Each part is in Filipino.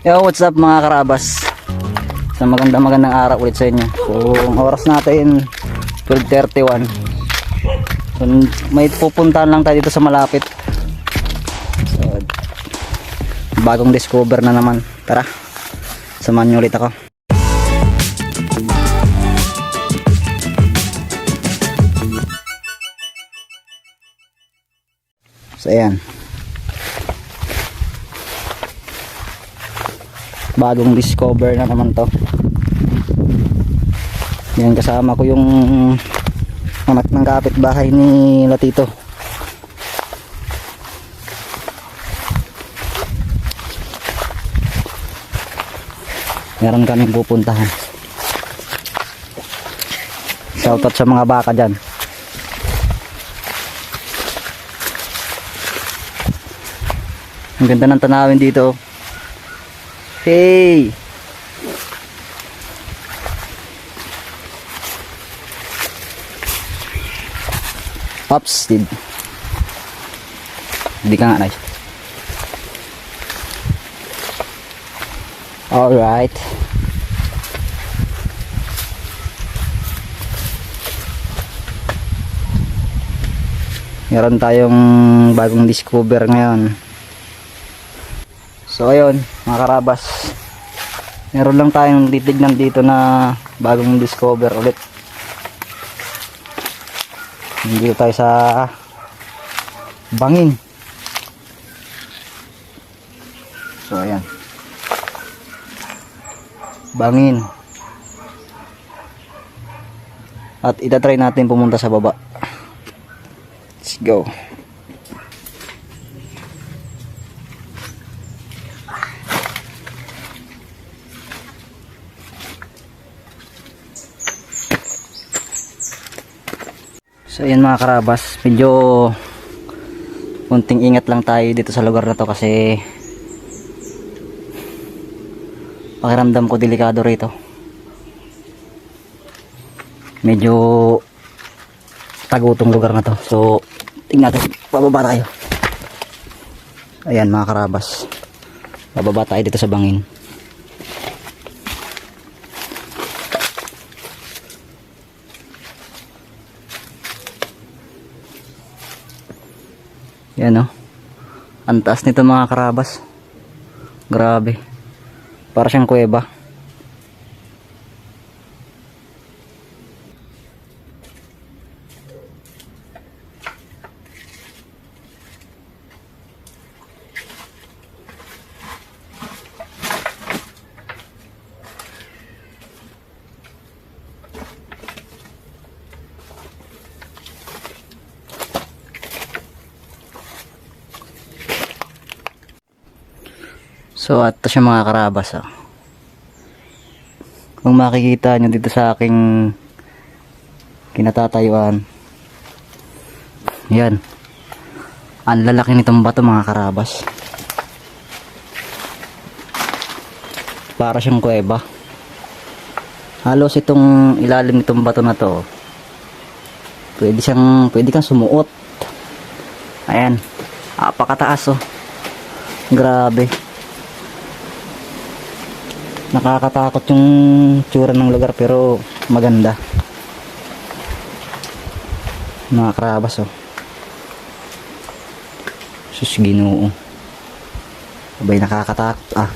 Yo, what's up mga karabas? Sa magandang araw ulit sa inyo. So, ang oras natin 12:31. So, may pupuntahan lang tayo dito sa malapit. So, bagong discover na naman. Tara, samahan nyo ulit ako. So, ayan. Bagong discover na naman to. Yan, kasama ko yung anak ng kapitbahay ni Latito. Meron kaming pupuntahan. Shoutout sa mga baka dyan. Ang ganda ng tanawin dito. Hey! Pops, hindi ka nga nice. Alright. Meron tayong bagong discover ngayon. So ayun mga karabas, meron lang tayong titignan dito na bagong discover ulit. Dito tayo sa bangin. So ayan, bangin. At itatry natin pumunta sa baba. Let's go. So ayan mga karabas, medyo kunting ingat lang tayo dito sa lugar na to kasi pakiramdam ko delikado rito. Medyo tago tong lugar na to. So tingnan natin, bababa tayo. Ayan mga karabas, bababa tayo dito sa bangin. Yan o, ang taas nito mga karabas. Grabe, para siyang kuweba. So at ito siya mga karabas. Kung makikita nyo dito sa aking kinatatayuan, yan, ang lalaki nitong bato mga karabas. Para siyang kuweba. Halos itong ilalim nitong bato na to, pwede kang sumuot. Ayan, apakataas oh. Grabe. Nakakatakot yung tsura ng lugar pero maganda. Mga karabas oh. Sus, Ginoo. Abay, nakakatakot ah.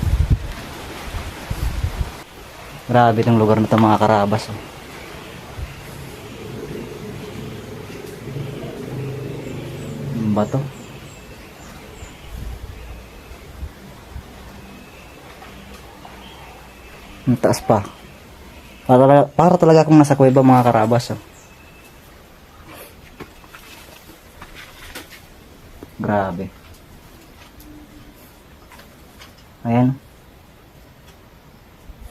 Grabe itong lugar na ito mga karabas oh. Bato. Ang taas pa. Para talaga akong nasa kuweba mga karabas oh. Grabe. Ayan,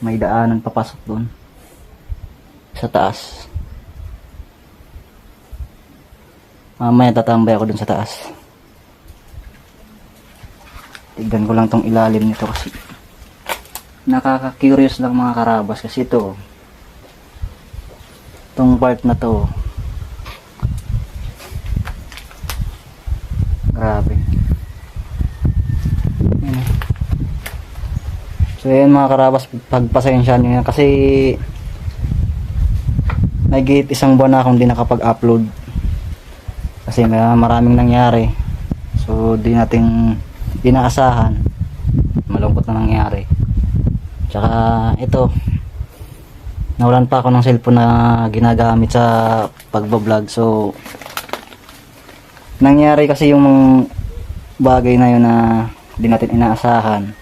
may daanan papasok doon sa taas. Mamaya tatambay ako doon sa taas. Tignan ko lang tong ilalim nito kasi nakaka-curious lang mga karabas, kasi itong part na to, grabe. So yan mga karabas, pagpasensya nyo yan kasi nagigit isang buwan na akong di nakapag-upload kasi may maraming nangyari. So di nating inaasahan, malungkot na nangyari. Tsaka ito, nawalan pa ako ng cellphone na ginagamit sa pagbablog. So nangyari kasi yung bagay na yun na di natin inaasahan,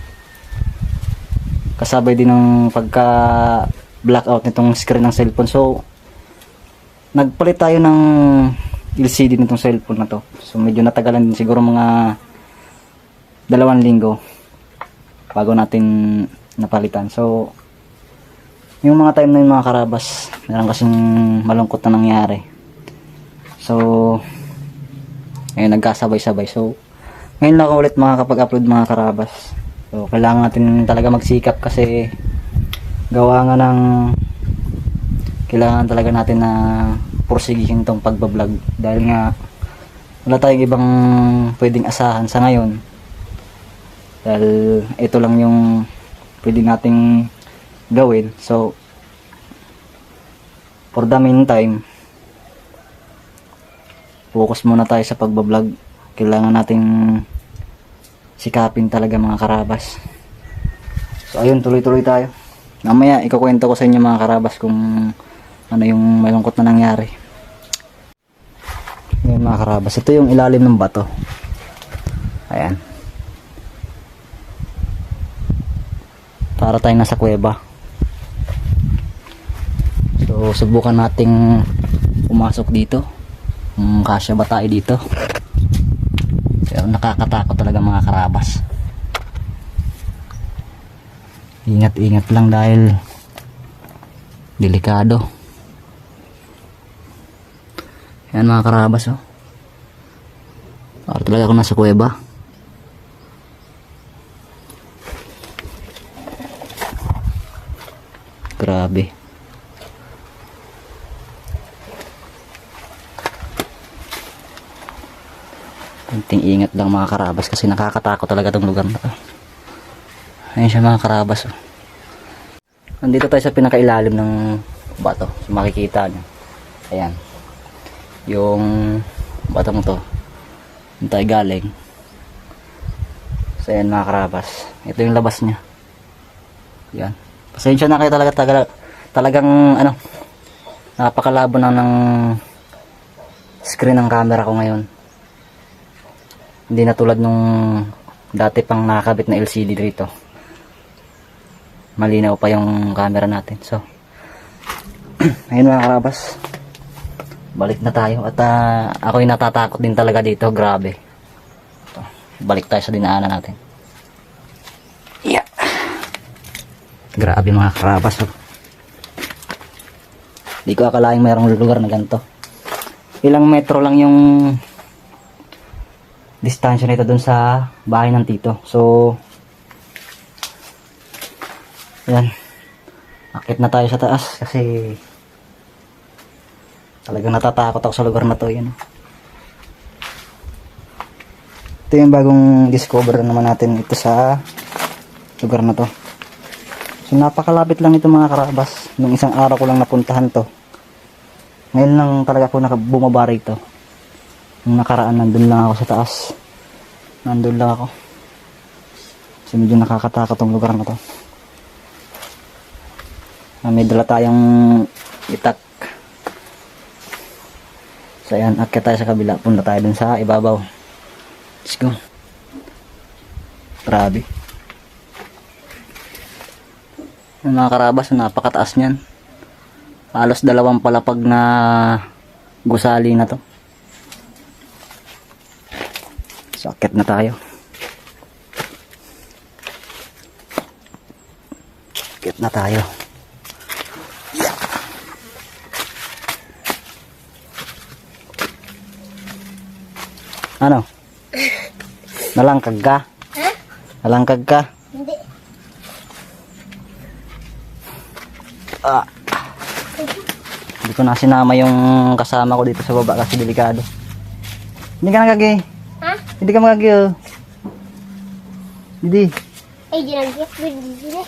kasabay din ng pagka blackout nitong screen ng cellphone. So nagpalit tayo ng LCD nitong cellphone na to. So medyo natagalan din, siguro mga 2 linggo bago natin napalitan. So yung mga time na yun mga karabas, meron kasing malungkot na nangyari. So ngayon nagkasabay-sabay. So ngayon lang ako ulit makakapag-upload mga karabas. So kailangan natin talaga magsikap kasi gawa nga ng kailangan talaga natin na porsigihin tong pagbablog dahil nga wala tayong ibang pwedeng asahan sa ngayon, dahil ito lang yung pwede nating gawin. So for the meantime, focus muna tayo sa pagbablog. Kailangan nating sikapin talaga mga karabas. So ayun, tuloy-tuloy tayo. Mamaya ikukwento ko sa inyo mga karabas kung ano yung malungkot na nangyari. Ngayon mga karabas, ito yung ilalim ng bato. Ayan, para tayong nasa kuweba. So subukan nating pumasok dito, kasya ba tayo dito. Pero nakakatakot talaga mga karabas. Ingat-ingat lang dahil delikado. Yan mga karabas, oh. Para talaga ako nasa kuweba. Grabe. Kunting ingat lang mga karabas kasi nakakatakot talaga itong lugar na to. Ayun siya mga karabas, oh. Nandito tayo sa pinakailalim ng bato. So makikita nyo. Ayan. Yung batong to, yung tayo galing. So yan mga karabas, ito yung labas nya. Yan, pasensya na kayo talagang ano, napakalabo na ng screen ng camera ko ngayon. Hindi na tulad nung dati pang nakakabit na LCD dito, malinaw pa yung camera natin. So ayun mga karabas, balik na tayo at ako'y natatakot din talaga dito. Grabe. Ito, balik tayo sa dinaanan natin. Yeah. Grabe mga karabas, oh. Di ko akalaing mayroong lugar na ganito. Ilang metro lang yung distansya nito dun sa bahay ng tito. So yan, akit na tayo sa taas kasi talagang natatakot ako sa lugar na to. Yan. Ito yung bagong discover naman natin ito sa lugar na to. So napakalapit lang ito mga karabas. Nung isang araw ko lang napuntahan to. Ngayon lang talaga ako bumaba rito. Nung nakaraan nandun lang ako sa taas. Nandun lang ako. So medyo nakakatakot tong lugar na to. May dala tayong itak. So ayan, akyat tayo sa kabila. Punta tayo dun sa ibabaw. Let's go. Grabe. Yung mga karabas, napakataas niyan. Halos 2 palapag na gusali na to. So akyat na tayo. Akyat na tayo. Ano? Nalangkag ka? Ha? Nalangkag ka? Hindi. Hindi ko na sinama yung kasama ko dito sa baba kasi delikado. Hindi ka nagagi. Ha? Hindi ka magagi. Oh. Hindi. Ay, dyan ang gift. Dyan.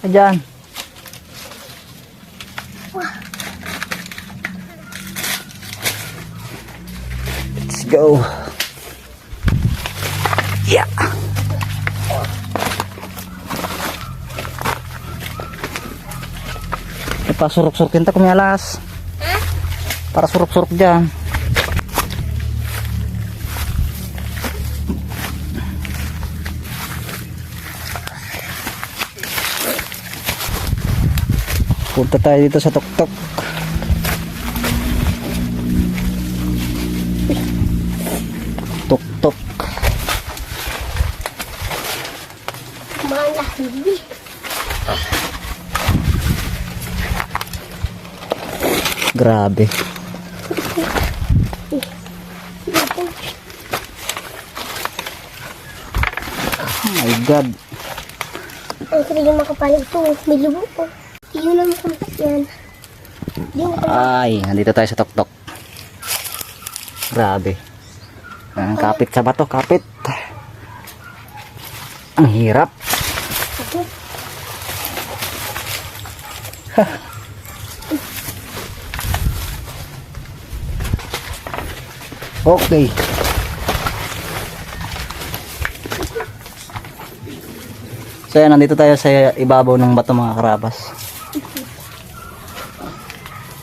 Ayan. Let's go. Yeah. Para suruk-suruk kita kumialas. Para suruk-suruk dyan. Punta tayo dito sa tuktok. Tuktok. Mana, bibi. Grabe. Oh my God. Ang sarili makapalag ito. May lubo po. Iyon ang makampas yan. Di mo pa. Ay, nandito tayo sa tuktok. Grabe. Ang kapit sa bato, kapit. Ang hirap. Okay. So yan, nandito tayo sa ibabaw ng bato mga karabas.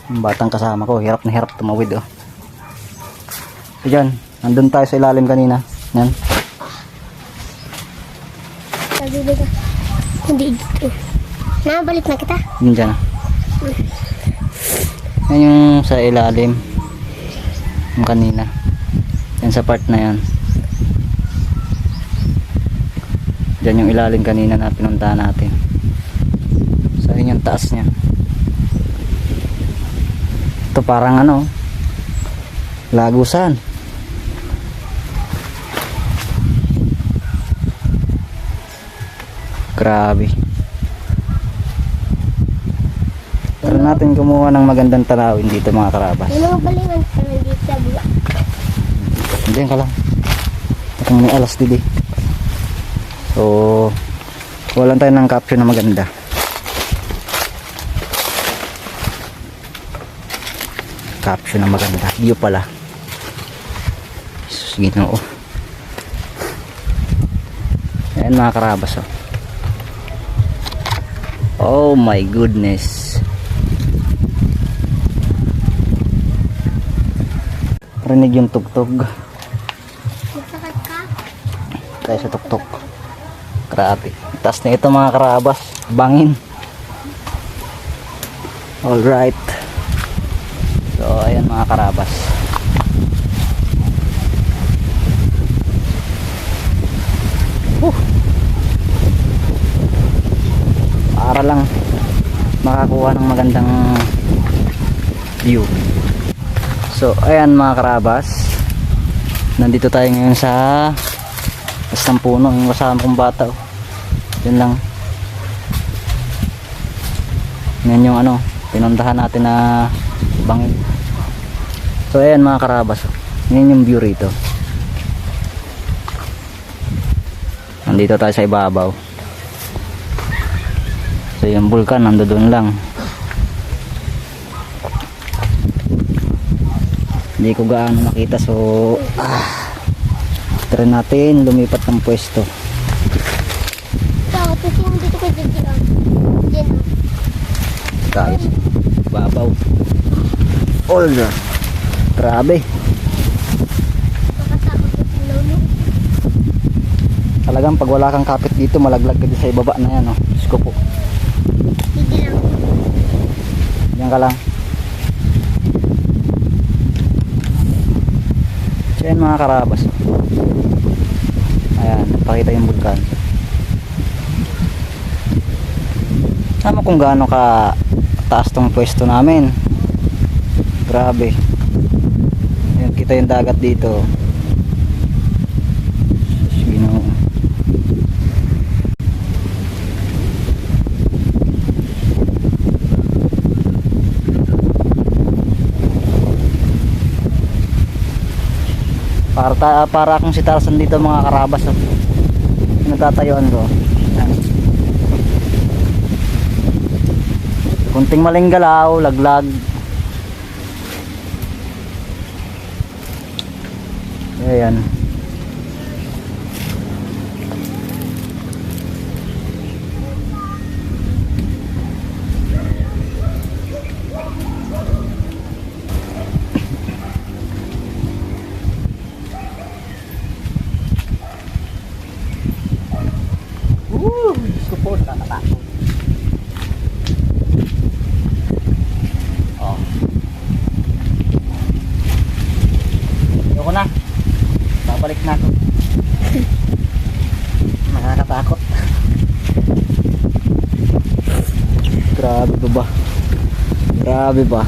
Ang batang kasama ko, hirap na hirap tumawid oh. So dyan, nandun tayo sa ilalim kanina. Yan. Sabi ka. Hindi dito. Nabalik na kita. Yun dyan. Yan yung sa ilalim. Yung kanina. Yan sa part na yan. Diyan yung ilalim kanina na pinuntahan natin. So yun yung taas niya. Ito parang ano, lagusan. Grabe. Tara natin kumuha ng magandang tanawin dito mga karabas. May mga balingan pa nandito sa bula. Diyan ka lang. Ito may alas didi. So, walang tayo ng caption na maganda. Caption na maganda. View pala. Jesus, Ginoo. Ayan mga karabas oh. Oh my goodness. Rinig yung tugtog. Masakit ka? Tayo sa tuktok. Grabe. Taas na ito mga karabas. Bangin. Alright. So ayan mga karabas. Para lang makakuha ng magandang view. So ayan mga karabas, nandito tayo ngayon sa isang puno, yung kasama kong bata oh. Yun lang. Yan yung ano, pinuntahan natin na bangin. So ayan mga karabas, yan yung view rito. Nandito tayo sa ibabaw. So yung bulkan nandoon lang. Hindi ko gaano makita, so try natin lumipat ng pwesto. Bakit kasi hindi ko dyan? Dyan. Guys, babaw. All na. Grabe. Makatakot ko sa lolo. Talagang pag wala kang kapit dito, malaglag ka din sa ibaba na yan oh. Diyos ko po. Hindi lang. Diyan ka lang. So yan mga karabas. Ayan, pakita yung bulkan. Tama kung gaano ka taas tong pwesto namin. Grabe. Ayan, kita yung dagat dito. Ginoo. Para akong si Tarzan dito mga karabas. Natatayuan ko. Ayan. Munting maling galaw, laglag. Ayan. Gusto po, nakakatakot. Oh. Ayoko na. Babalik na ako. Nakakatakot. Grabe ba? Grabe ba?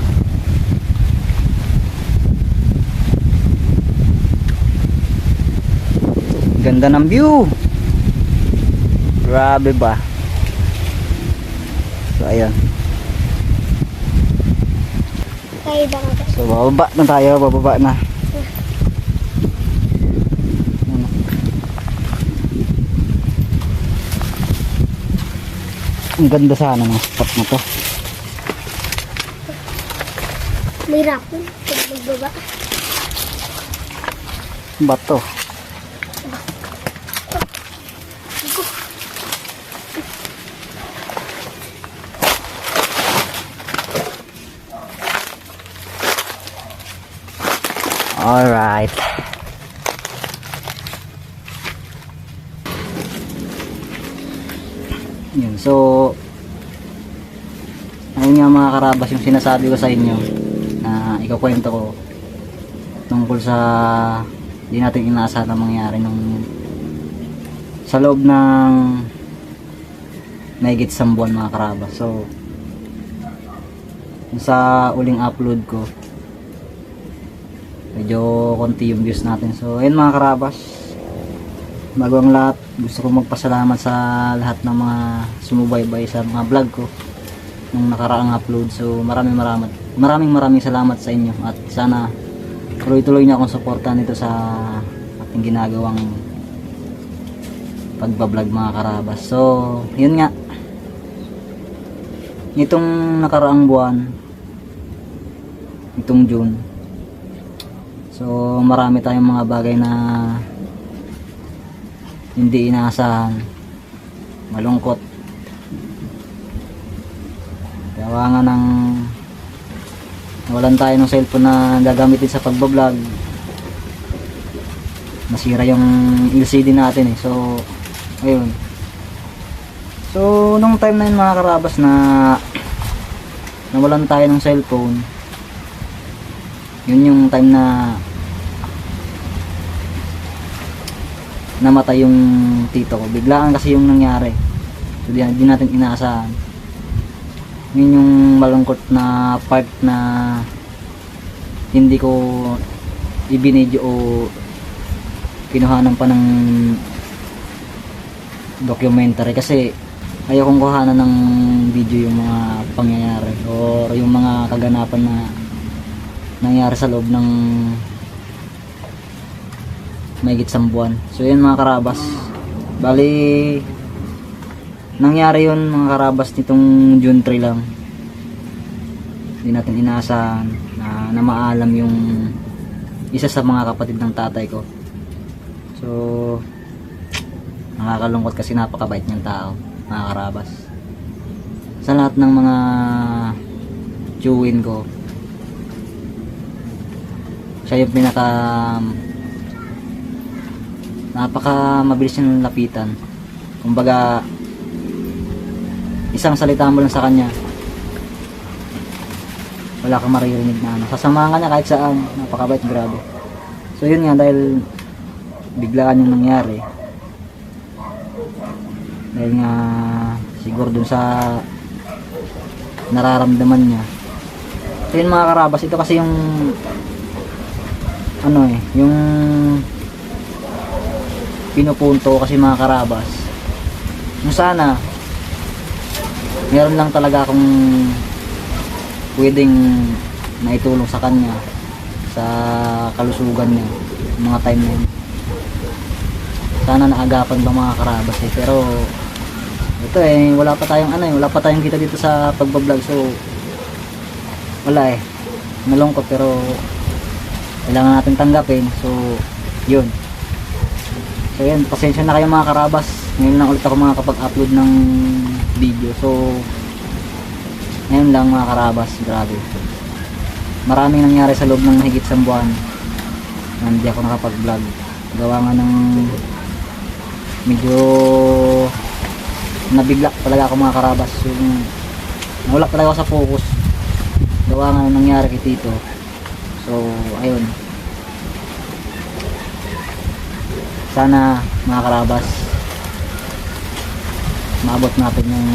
Ganda ng view. Grabe ba? So ayan. Kaya ba ka? So bababa na tayo, bababa na. Ang ganda sana ng spot na to. May rapon. Pag magbaba. Bato. Alright. Yun, so ayun nga mga karabas yung sinasabi ko sa inyo na ikukwento ko tungkol sa di natin inaasahan na mangyari nung sa loob ng mahigit isang buwan mga karabas. So sa uling upload ko medyo konti yung views natin. So ayun mga karabas, bago ang lahat gusto ko magpasalamat sa lahat ng mga sumubaybay sa mga vlog ko nung nakaraang upload. So maraming salamat sa inyo at sana tuloy-tuloy niyo akong suportahan nito sa ating ginagawang pagbablog mga karabas. So yun nga, nitong nakaraang buwan, itong June, so marami tayong mga bagay na hindi inaasahan, malungkot, gawa nga ng nawalan tayo ng cellphone na gagamitin sa pagbablog, nasira yung LCD natin eh. So ayun, so nung time na yun mga karabas na nawalan tayo ng cellphone, yun yung time na namatay yung tito ko. Biglaan kasi yung nangyari, so di natin inaasahan. Yun yung malungkot na part na hindi ko ibinidyo o kinuhanan pa ng documentary kasi ayokong kuhanan ng video yung mga pangyayari o yung mga kaganapan na nangyari sa loob ng mahigit isang buwan. So yun mga karabas, bali nangyari yun mga karabas nitong June 3 lang. Hindi natin inaasahan na maalam yung isa sa mga kapatid ng tatay ko. So nakakalungkot kasi napakabait niyang tao mga karabas. Sa lahat ng mga chewin ko, siya yung napaka mabilis niyang lapitan. Kumbaga isang salita mo lang sa kanya, wala kang maririnig na ano, sasamahan ka niya kahit saan. Napakabait, grabe. So yun nga, dahil biglaan yung nangyari, dahil nga siguro dun sa nararamdaman niya. So yun mga karabas, ito kasi yung ano yung pinupunto kasi mga karabas, kung sana meron lang talaga akong pwedeng naitulong sa kanya sa kalusugan niya mga time na yun. Sana naagapan ba mga karabas eh. Pero ito wala pa tayong kita dito sa pagbablog, so wala nalungkot, pero kailangan natin tanggapin. So yun, pasensya na kayo mga karabas, ngayon lang ulit ako makakapag-upload ng video. So ngayon lang mga karabas, grabe, maraming nangyari sa loob ng higit isang buwan na hindi ako nakapag-vlog. Gawa nga ng medyo nabigla talaga ako mga karabas, yung nawala talaga ako sa focus gawa nga ng nangyari kay Tito. So ayun, sana mga karabas maabot natin yung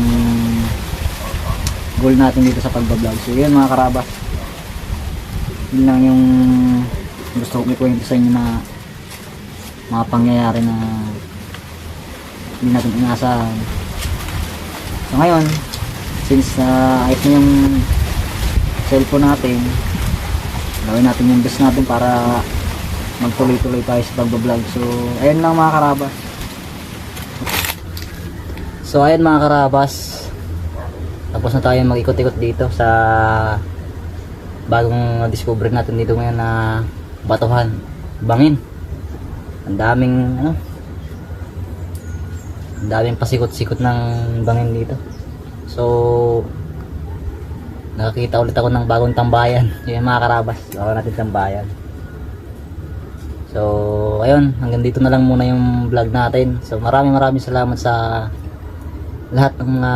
goal natin dito sa pagbablog. So yun mga karabas, yun lang yung gusto kong ikwento sa inyo na mga pangyayari na hindi natin inaasahan. So ngayon, since ayos na yung cellphone natin, gawin natin yung best natin para magtuloy-tuloy tayo sa pagbablog. So ayun lang mga karabas. So ayun mga karabas, tapos na tayo mag-ikot-ikot dito sa bagong discover natin dito ngayon na batuhan, bangin. Ang daming pasikot-sikot ng bangin dito. So nakakita ulit ako ng bagong tambayan. Yung mga karabas, bago natin tambayan. So ayun, hanggang dito na lang muna yung vlog natin. So maraming salamat sa lahat ng mga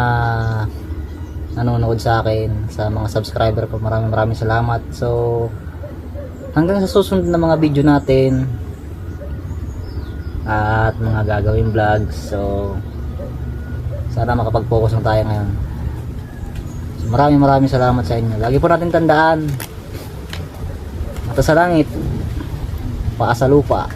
nanonood sa akin, sa mga subscriber ko. Maraming salamat. So hanggang sa susunod na mga video natin at mga gagawin vlogs. So sana makapag-focus na tayo ngayon. So maraming salamat sa inyo. Lagi po natin tandaan, mata sa langit, paa sa lupa.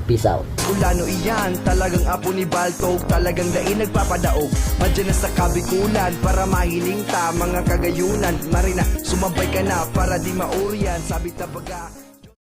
Peace out. Ulano iyan, talagang apo ni Baltog, talagang daing nagpapadaog. Madyan na sa kabikulan para mahiling ta mga kagayunan. Marina, sumabay ka na para di maurian, sabit na baga.